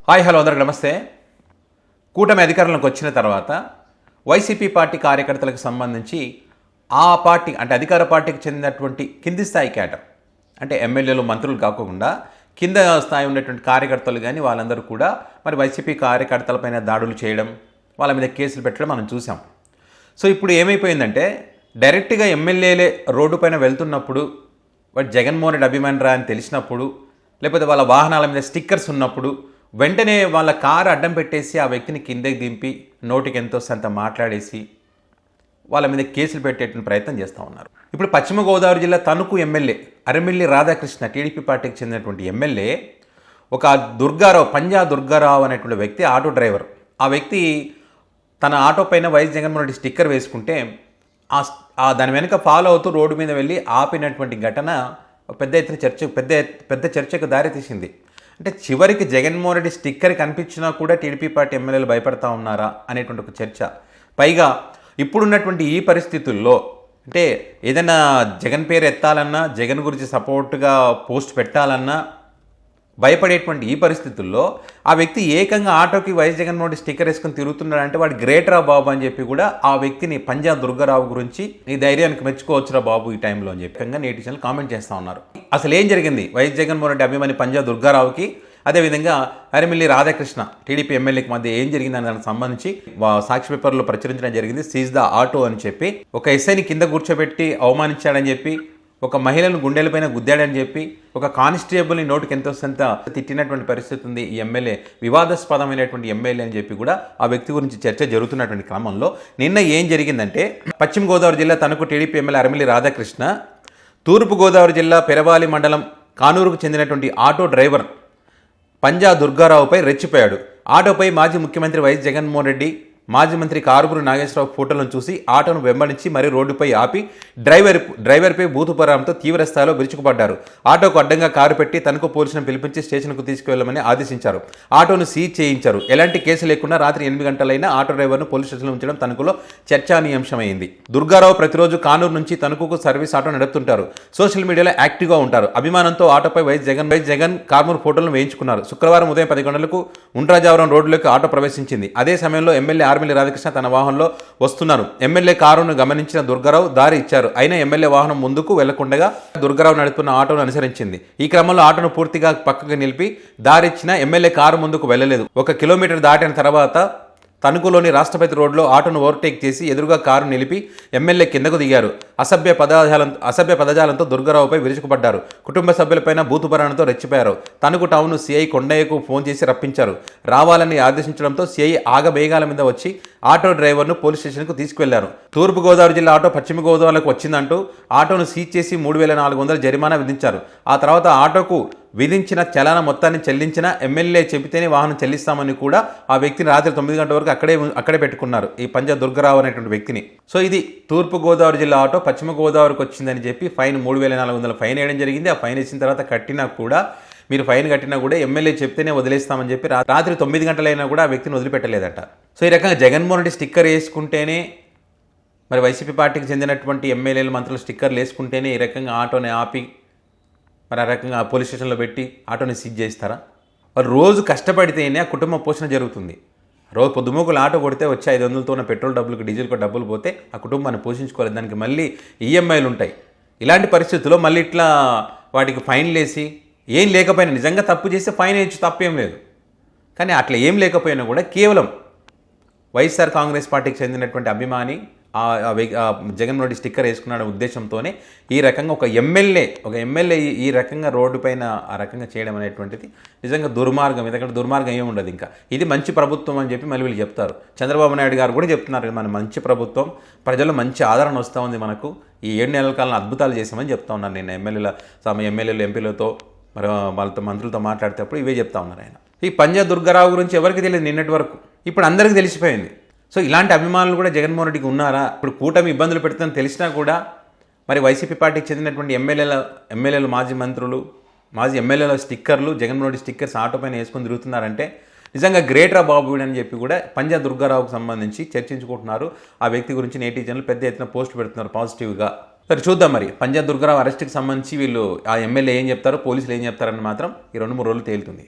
Hi hello అందరికి నమస్తే. కూటమి అధికారంలోకి వచ్చిన తర్వాత వైసీపీ పార్టీ కార్యకర్తలకు సంబంధించి ఆ పార్టీ అంటే అధికార పార్టీకి చెందినటువంటి కింది స్థాయి క్యాడర్ అంటే ఎమ్మెల్యేలు మంత్రులు కాకుండా కింద స్థాయి ఉన్నటువంటి కార్యకర్తలు కానీ వాళ్ళందరూ కూడా మరి వైసీపీ కార్యకర్తలపైన దాడులు చేయడం, వాళ్ళ మీద కేసులు పెట్టడం మనం చూసాం. సో ఇప్పుడు ఏమైపోయిందంటే డైరెక్ట్గా ఎమ్మెల్యేలే రోడ్డు పైన వెళ్తున్నప్పుడు వాడు జగన్మోహన్ రెడ్డి అభిమానురా అని తెలిసినప్పుడు, లేకపోతే వాళ్ళ వాహనాల మీద స్టిక్కర్స్ ఉన్నప్పుడు వెంటనే వాళ్ళ కారు అడ్డం పెట్టేసి ఆ వ్యక్తిని కిందకి దింపి నోటికి ఎంతో సంత మాట్లాడేసి వాళ్ళ మీద కేసులు పెట్టేటువంటి ప్రయత్నం చేస్తూ ఉన్నారు. ఇప్పుడు పశ్చిమ గోదావరి జిల్లా తణుకు ఎమ్మెల్యే అరిమిల్లి రాధాకృష్ణ టీడీపీ పార్టీకి చెందినటువంటి ఎమ్మెల్యే ఒక దుర్గారావు, పంజా దుర్గారావు అనేటువంటి వ్యక్తి ఆటో డ్రైవర్. ఆ వ్యక్తి తన ఆటో పైన వైఎస్ జగన్మోహన్ రెడ్డి స్టిక్కర్ వేసుకుంటే దాని వెనుక ఫాలో అవుతూ రోడ్డు మీద వెళ్ళి ఆపినటువంటి ఘటన పెద్ద ఎత్తున పెద్ద చర్చకు దారితీసింది. అంటే చివరికి జగన్మోహన్ రెడ్డి స్టిక్కర్ కనిపించినా కూడా టీడీపీ పార్టీ ఎమ్మెల్యేలు భయపడతా ఉన్నారా అనేటువంటి ఒక చర్చ. పైగా ఇప్పుడున్నటువంటి ఈ పరిస్థితుల్లో అంటే ఏదైనా జగన్ పేరు ఎత్తాలన్నా, జగన్ గురించి సపోర్ట్గా పోస్ట్ పెట్టాలన్నా భయపడేటువంటి ఈ పరిస్థితుల్లో ఆ వ్యక్తి ఏకంగా ఆటోకి వైఎస్ జగన్మోహన్ రెడ్డి స్టిక్కర్ వేసుకొని తిరుగుతున్నాడంటే వాడు గ్రేట్ రా బాబు అని చెప్పి కూడా ఆ వ్యక్తిని పంజా దుర్గారావు గురించి నీ ధైర్యానికి మెచ్చుకోవచ్చురా బాబు ఈ టైంలో అని చెప్పి నేటిజన్లు కామెంట్ చేస్తూ ఉన్నారు. అసలు ఏం జరిగింది వైఎస్ జగన్మోహన్ రెడ్డి అభిమాని పంజా దుర్గారావుకి, అదేవిధంగా అరిమిల్లి రాధాకృష్ణ టీడీపీ ఎమ్మెల్యేకి మధ్య ఏం జరిగిందని దానికి సంబంధించి సాక్షి పేపర్లో ప్రచురించడం జరిగింది. సీజ్ ద ఆటో అని చెప్పి ఒక ఎస్ఐని కింద కూర్చోబెట్టి అవమానించాడని చెప్పి, ఒక మహిళను గుండెలపైన గుద్దాడని చెప్పి, ఒక కానిస్టేబుల్ని నోటికి ఎంతో సంత తిట్టినటువంటి పరిస్థితి ఉంది. ఈ ఎమ్మెల్యే వివాదాస్పదమైనటువంటి ఎమ్మెల్యే అని చెప్పి కూడా ఆ వ్యక్తి గురించి చర్చ జరుగుతున్నటువంటి క్రమంలో నిన్న ఏం జరిగిందంటే పశ్చిమ గోదావరి జిల్లా తణుకు టీడీపీ ఎమ్మెల్యే అరిమిల్లి రాధాకృష్ణ తూర్పు గోదావరి జిల్లా పెరవాలి మండలం కానూరుకు చెందినటువంటి ఆటో డ్రైవర్ పంజా దుర్గారావుపై రెచ్చిపోయాడు. ఆటోపై మాజీ ముఖ్యమంత్రి వైఎస్ జగన్మోహన్ రెడ్డి, మాజీ మంత్రి కారుమూరి నాగేశ్వరరావు ఫోటోలను చూసి ఆటోను వెంబడించి మరీ రోడ్డుపై ఆపి డ్రైవర్పై బూతుపరాంతో తీవ్ర స్థాయిలో విరుచుకుపడ్డారు. ఆటోకు అడ్డంగా కారు పెట్టి తనకు పోలీసులను పిలిపించి స్టేషన్కు తీసుకువెళ్లమని ఆదేశించారు. ఆటోను సీజ్ చేయించారు. ఎలాంటి కేసు లేకుండా రాత్రి 8 గంటలైనా ఆటో డ్రైవర్ను పోలీస్ స్టేషన్లో ఉంచడం తణుకులో చర్చానీయాంశమైంది. దుర్గారావు ప్రతిరోజు కానూరు నుంచి తణుకుకు సర్వీస్ ఆటో నడుపుతుంటారు. సోషల్ మీడియాలో యాక్టివ్గా ఉంటారు. అభిమానంతో ఆటోపై వైఎస్ జగన్ కారుమూరి ఫోటోలను వేయించుకున్నారు. శుక్రవారం ఉదయం 10 గంటలకు ఉండ్రాజావరం రోడ్డులోకి ఆటో ప్రవేశించింది. అదే సమయంలో ఎమ్మెల్యే అరిమిల్లి రాధాకృష్ణ తన వాహనంలో వస్తున్నారు. ఎమ్మెల్యే కారును గమనించిన దుర్గారావు దారి ఇచ్చారు. అయినా ఎమ్మెల్యే వాహనం ముందుకు వెళ్లకుండా దుర్గారావు నడుపుతున్న ఆటోను అనుసరించింది. ఈ క్రమంలో ఆటోను పూర్తిగా పక్కకు నిలిపి దారిచ్చిన ఎమ్మెల్యే కారు ముందుకు వెళ్లలేదు. 1 కిలోమీటర్ దాటిన తర్వాత తణుకులోని రాష్ట్రపతి రోడ్లో ఆటోను ఓవర్టేక్ చేసి ఎదురుగా కారు నిలిపి ఎమ్మెల్యే కిందకు దిగారు. అసభ్య పదజాలంతో దుర్గారావుపై విరుచుకుపడ్డారు. కుటుంబ సభ్యులపైన బూతుపరాణంతో రెచ్చిపోయారు. తణుకు టౌన్ సిఐ కొండయ్యకు ఫోన్ చేసి రప్పించారు. రావాలని ఆదేశించడంతో సిఐ ఆగబేగాల మీద వచ్చి ఆటో డ్రైవర్ను పోలీస్ స్టేషన్కు తీసుకువెళ్లారు. తూర్పు గోదావరి జిల్లా ఆటో పశ్చిమ గోదావరికి వచ్చిందంటూ ఆటోను సీజ్ చేసి 3,400 జరిమానా విధించారు. ఆ తర్వాత ఆటోకు విధించిన చలానా మొత్తాన్ని చెల్లించిన ఎమ్మెల్యే చెబితేనే వాహనం చెల్లిస్తామని కూడా ఆ వ్యక్తిని రాత్రి 9 గంటల వరకు అక్కడే పెట్టుకున్నారు, ఈ పంజా దుర్గారావు అనేటువంటి వ్యక్తిని. సో ఇది తూర్పు గోదావరి జిల్లా ఆటో పశ్చిమ గోదావరికి వచ్చిందని చెప్పి ఫైన్ 3,400 ఫైన్ వేయడం జరిగింది. ఆ ఫైన్ వేసిన తర్వాత కట్టినా కూడా, మీరు ఫైన్ కట్టినా కూడా ఎమ్మెల్యే చెప్తేనే వదిలేస్తామని చెప్పి రాత్రి 9 గంటలైనా కూడా ఆ వ్యక్తిని వదిలిపెట్టలేదట. సో ఈ రకంగా జగన్మోహన్ రెడ్డి స్టిక్కర్ వేసుకుంటేనే, మరి వైసీపీ పార్టీకి చెందినటువంటి ఎమ్మెల్యేలు మంత్రులు స్టిక్కర్లు వేసుకుంటేనే ఈ రకంగా ఆటోని ఆపి మరి ఆ రకంగా పోలీస్ స్టేషన్లో పెట్టి ఆటోని సీజ్ చేస్తారా? వాళ్ళు రోజు కష్టపడితేనే ఆ కుటుంబ పోషణ జరుగుతుంది. రోజు పొద్దుమూకులు ఆటో కొడితే వచ్చి 500తో ఉన్న పెట్రోల్ డబ్బులకు, డీజిల్కి డబ్బులు పోతే ఆ కుటుంబాన్ని పోషించుకోవాలి. దానికి మళ్ళీ ఈఎంఐలు ఉంటాయి. ఇలాంటి పరిస్థితుల్లో మళ్ళీ ఇట్లా వాటికి ఫైన్లు వేసి ఏం లేకపోయినా, నిజంగా తప్పు చేస్తే ఫైన్ వేయచ్చు, తప్పేం లేదు. కానీ అట్లా ఏం లేకపోయినా కూడా కేవలం వైఎస్ఆర్ కాంగ్రెస్ పార్టీకి చెందినటువంటి అభిమాని జగన్మోహన్ రెడ్డి స్టిక్కర్ వేసుకున్న ఉద్దేశంతోనే ఈ రకంగా ఒక ఎమ్మెల్యే ఈ రకంగా రోడ్డు పైన ఆ రకంగా చేయడం అనేటువంటిది నిజంగా దుర్మార్గం. ఎందుకంటే దుర్మార్గం ఏమి ఉండదు. ఇంకా ఇది మంచి ప్రభుత్వం అని చెప్పి మళ్ళీ వీళ్ళు చెప్తారు. చంద్రబాబు నాయుడు గారు కూడా చెప్తున్నారు, మన మంచి ప్రభుత్వం, ప్రజల్లో మంచి ఆదరణ వస్తూ ఉంది, మనకు ఈ 7 నెలల కాలం అద్భుతాలు చేసామని చెప్తా ఉన్నారు. నేను ఎమ్మెల్యేలు ఎంపీలతో మరి వాళ్ళతో మంత్రులతో మాట్లాడేటప్పుడు ఇవే చెప్తా ఉన్నారు ఆయన. ఈ పంజా దుర్గారావు గురించి ఎవరికి తెలియదు నిన్నటి వరకు, ఇప్పుడు అందరికీ తెలిసిపోయింది. సో ఇలాంటి అభిమానులు కూడా జగన్మోహన్ రెడ్డికి ఉన్నారా? ఇప్పుడు కూటమి ఇబ్బందులు పెడుతుందని తెలిసినా కూడా మరి వైసీపీ పార్టీకి చెందినటువంటి ఎమ్మెల్యేలు మాజీ మంత్రులు, మాజీ ఎమ్మెల్యేల స్టిక్కర్లు, జగన్మోహన్ రెడ్డి స్టిక్కర్స్ ఆటో పైన వేసుకొని తిరుగుతున్నారంటే నిజంగా గ్రేట్ రా బాబు అని చెప్పి కూడా పంజా దుర్గారావుకు సంబంధించి చర్చించుకుంటున్నారు. ఆ వ్యక్తి గురించి నేటిజన్లు పెద్ద ఎత్తున పోస్ట్ పెడుతున్నారు పాజిటివ్గా. సరే చూద్దాం మరి పంజా దుర్గారావు అరెస్ట్కి సంబంధించి వీళ్ళు ఆ ఎమ్మెల్యే ఏం చెప్తారో, పోలీసులు ఏం చెప్తారని మాత్రం ఈ 2-3 రోజులు తేలుతుంది.